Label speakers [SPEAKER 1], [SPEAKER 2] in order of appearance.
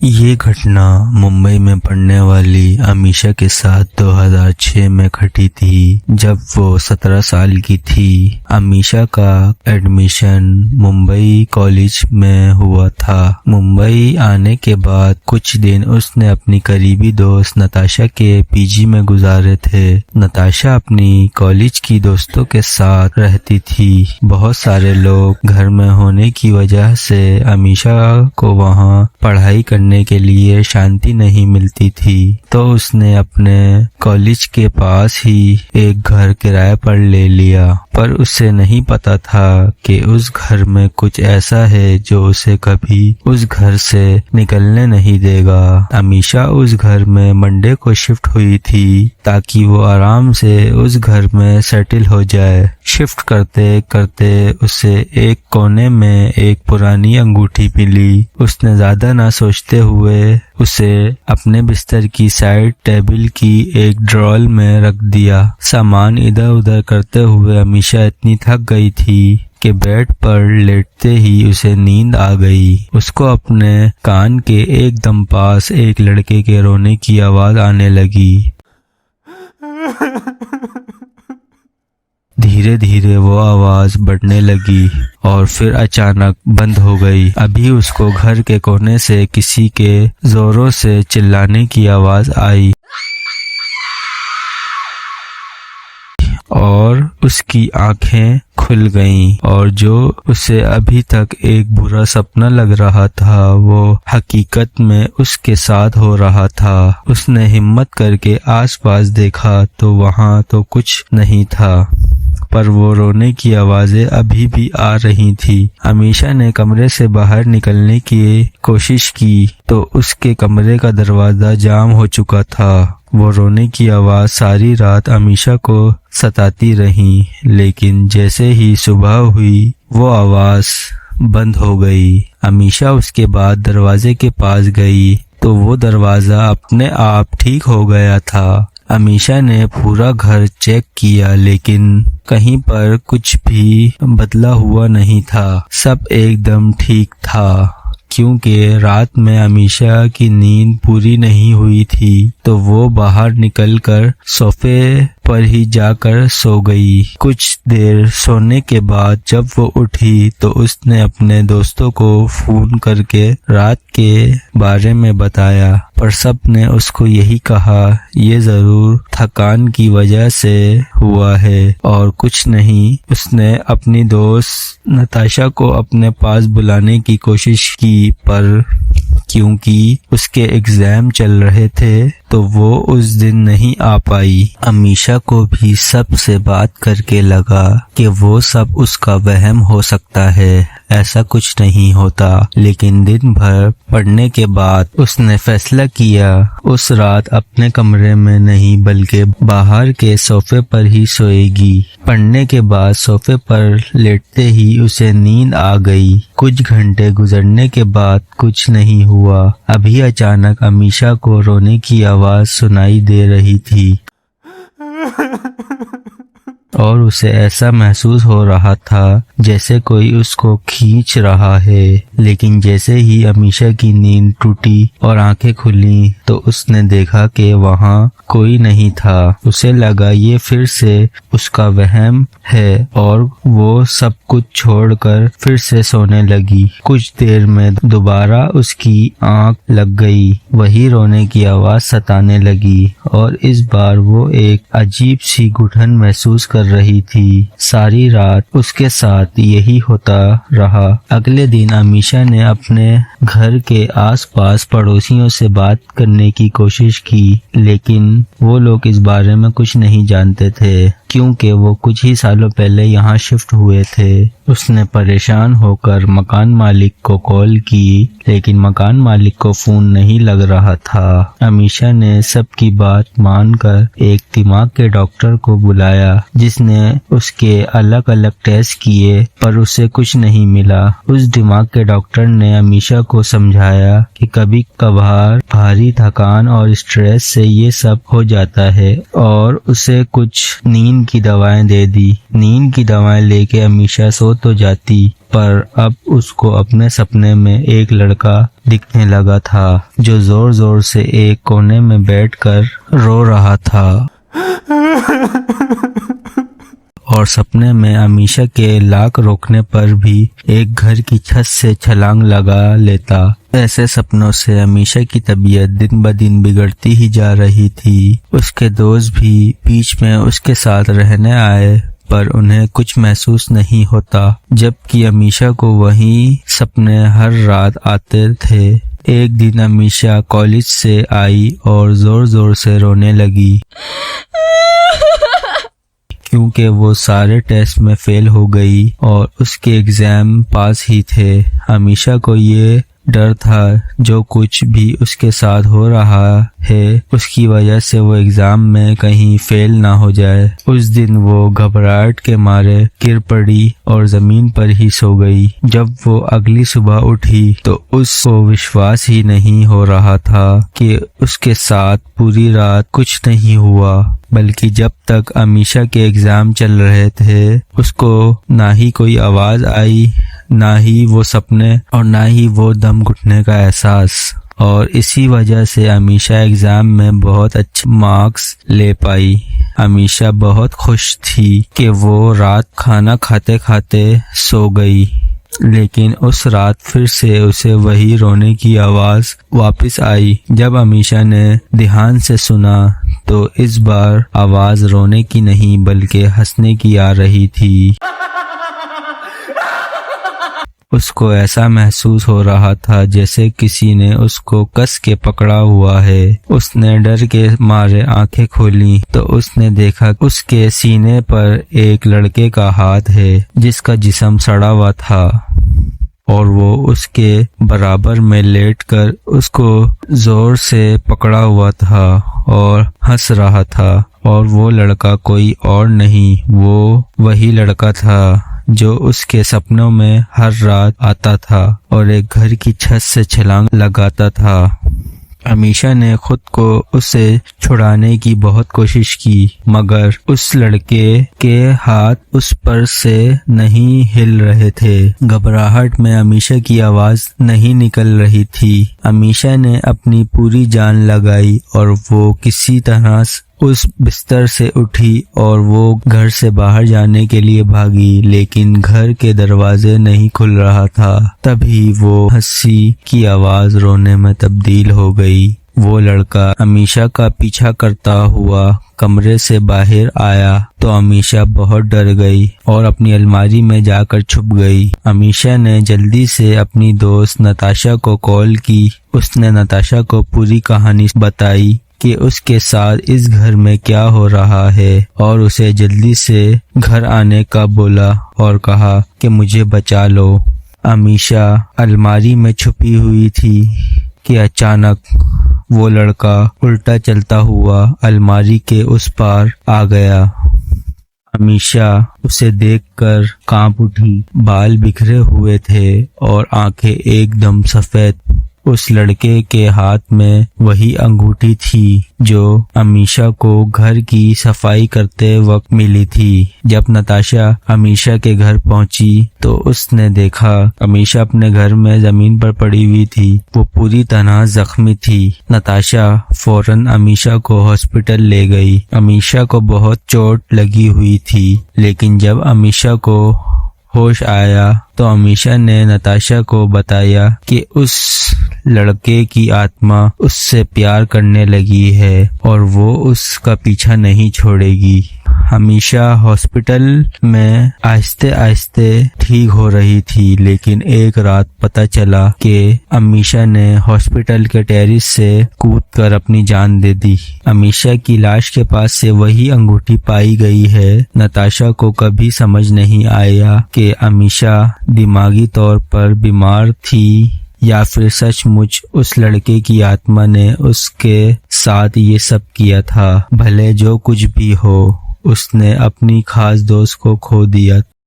[SPEAKER 1] ये घटना मुंबई में पढ़ने वाली अमीशा के साथ 2006 में घटी थी, जब वो 17 साल की थी। अमीशा का एडमिशन मुंबई कॉलेज में हुआ था। मुंबई आने के बाद कुछ दिन उसने अपनी करीबी दोस्त नताशा के पीजी में गुजारे थे। नताशा अपनी कॉलेज की दोस्तों के साथ रहती थी। बहुत सारे लोग घर में होने की वजह से अमीशा को वहाँ पढ़ाई करने के लिए शांति नहीं मिलती थी, तो उसने अपने कॉलेज के पास ही एक घर किराए पर ले लिया। पर उसे नहीं पता था कि उस घर में कुछ ऐसा है जो उसे कभी उस घर से निकलने नहीं देगा। अमीशा उस घर में मंडे को शिफ्ट हुई थी ताकि वो आराम से उस घर में सेटल हो जाए। शिफ्ट करते करते उसे एक कोने में एक पुरानी अंगूठी मिली। उसने ज्यादा ना सोचते हुए उसे अपने बिस्तर की साइड टेबल की एक ड्रॉर में रख दिया। सामान इधर उधर करते हुए अमीशा इतनी थक गई थी कि बेड पर लेटते ही उसे नींद आ गई। उसको अपने कान के एकदम पास एक लड़के के रोने की आवाज आने लगी। धीरे धीरे वो आवाज बढ़ने लगी और फिर अचानक बंद हो गई। अभी उसको घर के कोने से किसी के जोरों से चिल्लाने की आवाज आई और उसकी आंखें खुल गईं और जो उसे अभी तक एक बुरा सपना लग रहा था वो हकीकत में उसके साथ हो रहा था। उसने हिम्मत करके आसपास देखा तो वहां तो कुछ नहीं था, पर वो रोने की आवाजें अभी भी आ रही थी। अमीशा ने कमरे से बाहर निकलने की कोशिश की तो उसके कमरे का दरवाजा जाम हो चुका था। वो रोने की आवाज सारी रात अमीशा को सताती रही, लेकिन जैसे ही सुबह हुई वो आवाज बंद हो गई। अमीशा उसके बाद दरवाजे के पास गई तो वो दरवाजा अपने आप ठीक हो गया था। अमीशा ने पूरा घर चेक किया लेकिन कहीं पर कुछ भी बदला हुआ नहीं था। सब एकदम ठीक था। क्योंकि रात में अमीशा की नींद पूरी नहीं हुई थी तो वो बाहर निकलकर सोफे पर ही जाकर सो गई। कुछ देर सोने के बाद जब वो उठी तो उसने अपने दोस्तों को फोन करके रात के बारे में बताया, पर सब ने उसको यही कहा ये जरूर थकान की वजह से हुआ है और कुछ नहीं। उसने अपनी दोस्त नताशा को अपने पास बुलाने की कोशिश की, पर क्योंकि उसके एग्जाम चल रहे थे तो वो उस दिन नहीं आ पाई। अमीशा को भी सब से बात करके लगा कि वो सब उसका वहम हो सकता है, ऐसा कुछ नहीं होता। लेकिन दिन भर पढ़ने के बाद उसने फैसला किया उस रात अपने कमरे में नहीं बल्कि बाहर के सोफे पर ही सोएगी। पढ़ने के बाद सोफे पर लेटते ही उसे नींद आ गई। कुछ घंटे गुजरने के बाद कुछ नहीं हुआ। अभी अचानक अमीशा को रोने की आवाज सुनाई दे रही थी और उसे ऐसा महसूस हो रहा था जैसे कोई उसको खींच रहा है। लेकिन जैसे ही अमीशा की नींद टूटी और आंखें खुली तो उसने देखा कि वहां कोई नहीं था। उसे लगा ये फिर से उसका वहम है और वो सब कुछ छोड़कर फिर से सोने लगी। कुछ देर में दोबारा उसकी आंख लग गई। वही रोने की आवाज सताने लगी और इस बार वो एक अजीब सी घुटन महसूस कर रही थी। सारी रात उसके साथ यही होता रहा। अगले दिन अमीशा ने अपने घर के आसपास पड़ोसियों से बात करने की कोशिश की, लेकिन वो लोग इस बारे में कुछ नहीं जानते थे क्योंकि वो कुछ ही सालों पहले यहाँ शिफ्ट हुए थे। उसने परेशान होकर मकान मालिक को कॉल की, लेकिन मकान मालिक को फोन नहीं लग रहा था। अमीशा ने सबकी बात मानकर एक दिमाग के डॉक्टर को बुलाया, जिसने उसके अलग अलग टेस्ट किए पर उसे कुछ नहीं मिला। उस दिमाग के डॉक्टर ने अमीशा को समझाया कि कभी कभार भारी थकान और स्ट्रेस से ये सब हो जाता है और उसे कुछ नींद की दवाएं दे दी। नींद की दवाएं लेके अमीशा सो तो जाती पर अब उसको अपने सपने में एक लड़का दिखने लगा था जो जोर जोर से एक कोने में बैठकर रो रहा था और सपने में अमीशा के लाख रोकने पर भी एक घर की छत से छलांग लगा लेता। ऐसे सपनों से अमीशा की तबीयत दिन ब दिन बिगड़ती ही जा रही थी। उसके दोस्त भी बीच में उसके साथ रहने आए पर उन्हें कुछ महसूस नहीं होता, जबकि अमीशा को वही सपने हर रात आते थे। एक दिन अमीशा कॉलेज से आई और जोर जोर से रोने लगी क्योंकि वो सारे टेस्ट में फेल हो गई और उसके एग्जाम पास ही थे। अमीशा को ये डर था जो कुछ भी उसके साथ हो रहा है उसकी वजह से वो एग्जाम में कहीं फेल ना हो जाए। उस दिन वो घबराहट के मारे गिर पड़ी और जमीन पर ही सो गई। जब वो अगली सुबह उठी तो उसको विश्वास ही नहीं हो रहा था कि उसके साथ पूरी रात कुछ नहीं हुआ, बल्कि जब तक अमीशा के एग्जाम चल रहे थे उसको ना ही कोई आवाज आई, ना ही वो सपने और ना ही वो दम घुटने का एहसास। और इसी वजह से अमीशा एग्जाम में बहुत अच्छे मार्क्स ले पाई। अमीशा बहुत खुश थी कि वो रात खाना खाते खाते सो गई, लेकिन उस रात फिर से उसे वही रोने की आवाज वापस आई। जब अमीशा ने ध्यान से सुना तो इस बार आवाज रोने की नहीं बल्कि हंसने की आ रही थी। उसको ऐसा महसूस हो रहा था जैसे किसी ने उसको कस के पकड़ा हुआ है। उसने डर के मारे आंखें खोली तो उसने देखा उसके सीने पर एक लड़के का हाथ है जिसका जिस्म सड़ा हुआ था और वो उसके बराबर में लेटकर उसको जोर से पकड़ा हुआ था और हंस रहा था। और वो लड़का कोई और नहीं, वो वही लड़का था जो उसके सपनों में हर रात आता था और एक घर की छत से छलांग लगाता था। अमीशा ने खुद को उससे छुड़ाने की बहुत कोशिश की मगर उस लड़के के हाथ उस पर से नहीं हिल रहे थे। घबराहट में अमीशा की आवाज नहीं निकल रही थी। अमीशा ने अपनी पूरी जान लगाई और वो किसी तरह उस बिस्तर से उठी और वो घर से बाहर जाने के लिए भागी, लेकिन घर के दरवाजे नहीं खुल रहा था। तभी वो हंसी की आवाज रोने में तब्दील हो गई। वो लड़का अमीशा का पीछा करता हुआ कमरे से बाहर आया तो अमीशा बहुत डर गई और अपनी अलमारी में जाकर छुप गई। अमीशा ने जल्दी से अपनी दोस्त नताशा को कॉल की। उसने नताशा को पूरी कहानी बताई कि उसके साथ इस घर में क्या हो रहा है और उसे जल्दी से घर आने का बोला और कहा कि मुझे बचा लो। अमीशा अलमारी में छुपी हुई थी कि अचानक वो लड़का उल्टा चलता हुआ अलमारी के उस पार आ गया। अमीशा उसे देखकर कांप उठी। बाल बिखरे हुए थे और आंखें एकदम सफेद। उस लड़के के हाथ में वही अंगूठी थी जो अमीशा को घर की सफाई करते वक्त मिली थी। जब नताशा अमीशा के घर पहुंची तो उसने देखा अमीशा अपने घर में जमीन पर पड़ी हुई थी। वो पूरी तरह जख्मी थी। नताशा फौरन अमीशा को हॉस्पिटल ले गई। अमीशा को बहुत चोट लगी हुई थी, लेकिन जब अमीशा को होश आया तो अमीशा ने नताशा को बताया कि उस लड़के की आत्मा उससे प्यार करने लगी है और वो उसका पीछा नहीं छोड़ेगी। अमीशा हॉस्पिटल में आहिस्ते आहिस्ते ठीक हो रही थी, लेकिन एक रात पता चला कि अमीशा ने हॉस्पिटल के टेरिस से कूदकर अपनी जान दे दी। अमीशा की लाश के पास से वही अंगूठी पाई गई है। नताशा को कभी समझ नहीं आया कि अमीशा दिमागी तौर पर बीमार थी या फिर सचमुच उस लड़के की आत्मा ने उसके साथ ये सब किया था। भले जो कुछ भी हो, उसने अपनी खास दोस्त को खो दिया।